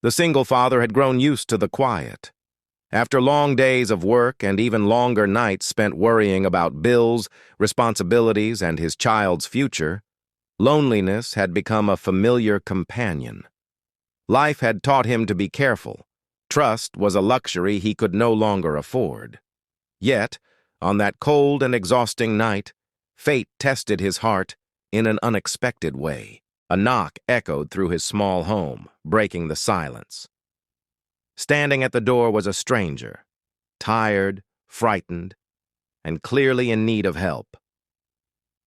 The single father had grown used to the quiet. After long days of work and even longer nights spent worrying about bills, responsibilities, and his child's future, loneliness had become a familiar companion. Life had taught him to be careful. Trust was a luxury he could no longer afford. Yet, on that cold and exhausting night, fate tested his heart in an unexpected way. A knock echoed through his small home, breaking the silence. Standing at the door was a stranger, tired, frightened, and clearly in need of help.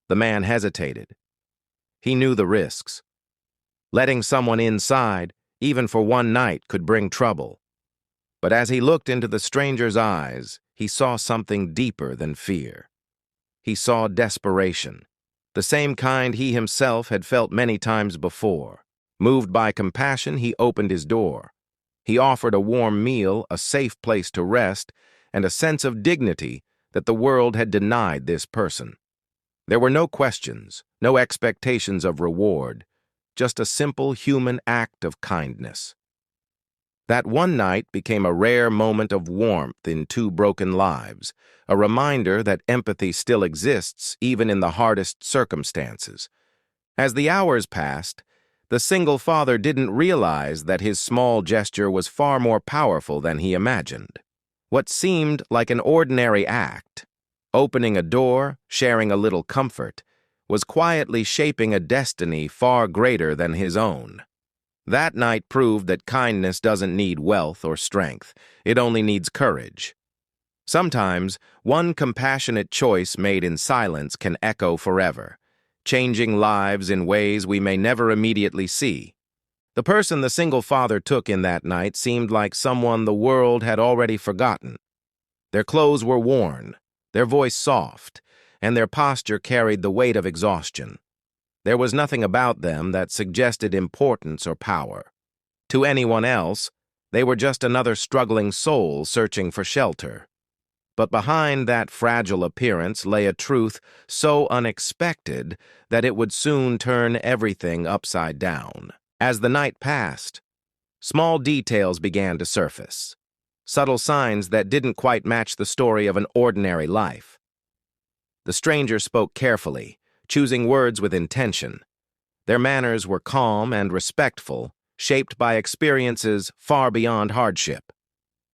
The man hesitated. He knew the risks. Letting someone inside, even for one night, could bring trouble. But as he looked into the stranger's eyes, he saw something deeper than fear. He saw desperation, the same kind he himself had felt many times before. Moved by compassion, he opened his door. He offered a warm meal, a safe place to rest, and a sense of dignity that the world had denied this person. There were no questions, no expectations of reward, just a simple human act of kindness. That one night became a rare moment of warmth in two broken lives, a reminder that empathy still exists even in the hardest circumstances. As the hours passed, the single father didn't realize that his small gesture was far more powerful than he imagined. What seemed like an ordinary act, opening a door, sharing a little comfort, was quietly shaping a destiny far greater than his own. That night proved that kindness doesn't need wealth or strength. It only needs courage. Sometimes, one compassionate choice made in silence can echo forever, changing lives in ways we may never immediately see. The person the single father took in that night seemed like someone the world had already forgotten. Their clothes were worn, their voice soft, and their posture carried the weight of exhaustion. There was nothing about them that suggested importance or power. To anyone else, they were just another struggling soul searching for shelter. But behind that fragile appearance lay a truth so unexpected that it would soon turn everything upside down. As the night passed, small details began to surface, subtle signs that didn't quite match the story of an ordinary life. The stranger spoke carefully, choosing words with intention. Their manners were calm and respectful, shaped by experiences far beyond hardship.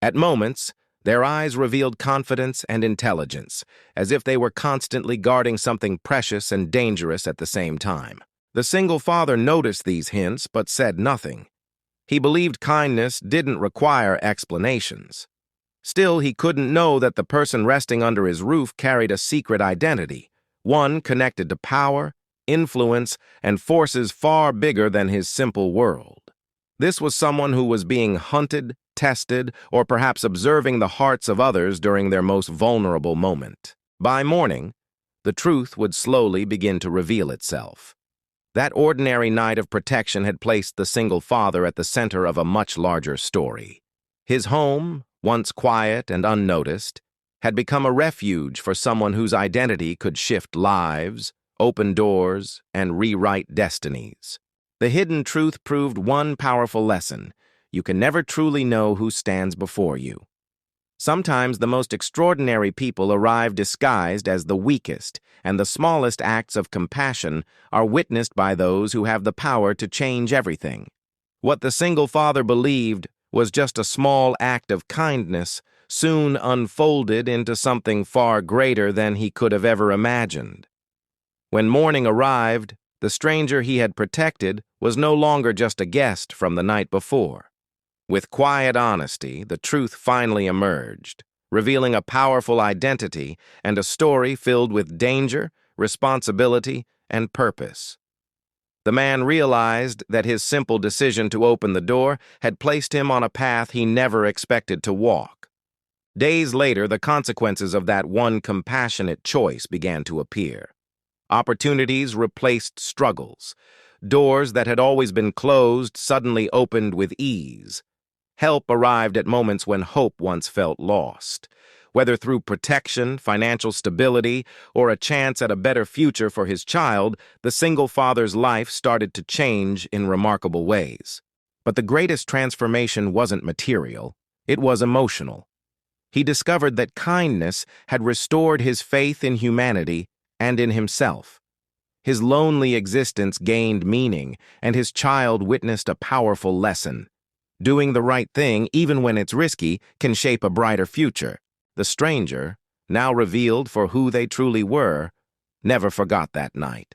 At moments, their eyes revealed confidence and intelligence, as if they were constantly guarding something precious and dangerous at the same time. The single father noticed these hints but said nothing. He believed kindness didn't require explanations. Still, he couldn't know that the person resting under his roof carried a secret identity, one connected to power, influence, and forces far bigger than his simple world. This was someone who was being hunted, tested, or perhaps observing the hearts of others during their most vulnerable moment. By morning, the truth would slowly begin to reveal itself. That ordinary night of protection had placed the single father at the center of a much larger story. His home, once quiet and unnoticed, had become a refuge for someone whose identity could shift lives, open doors, and rewrite destinies. The hidden truth proved one powerful lesson: you can never truly know who stands before you. Sometimes the most extraordinary people arrive disguised as the weakest, and the smallest acts of compassion are witnessed by those who have the power to change everything. What the single father believed was just a small act of kindness soon unfolded into something far greater than he could have ever imagined. When morning arrived, the stranger he had protected was no longer just a guest from the night before. With quiet honesty, the truth finally emerged, revealing a powerful identity and a story filled with danger, responsibility, and purpose. The man realized that his simple decision to open the door had placed him on a path he never expected to walk. Days later, the consequences of that one compassionate choice began to appear. Opportunities replaced struggles. Doors that had always been closed suddenly opened with ease. Help arrived at moments when hope once felt lost. Whether through protection, financial stability, or a chance at a better future for his child, the single father's life started to change in remarkable ways. But the greatest transformation wasn't material, it was emotional. He discovered that kindness had restored his faith in humanity and in himself. His lonely existence gained meaning, and his child witnessed a powerful lesson. Doing the right thing, even when it's risky, can shape a brighter future. The stranger, now revealed for who they truly were, never forgot that night.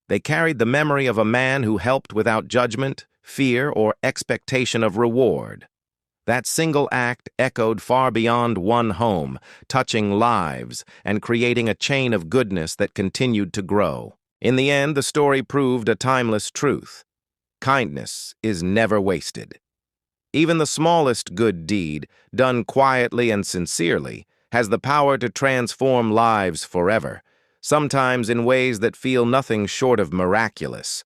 They carried the memory of a man who helped without judgment, fear, or expectation of reward. That single act echoed far beyond one home, touching lives and creating a chain of goodness that continued to grow. In the end, the story proved a timeless truth. Kindness is never wasted. Even the smallest good deed, done quietly and sincerely, has the power to transform lives forever, sometimes in ways that feel nothing short of miraculous.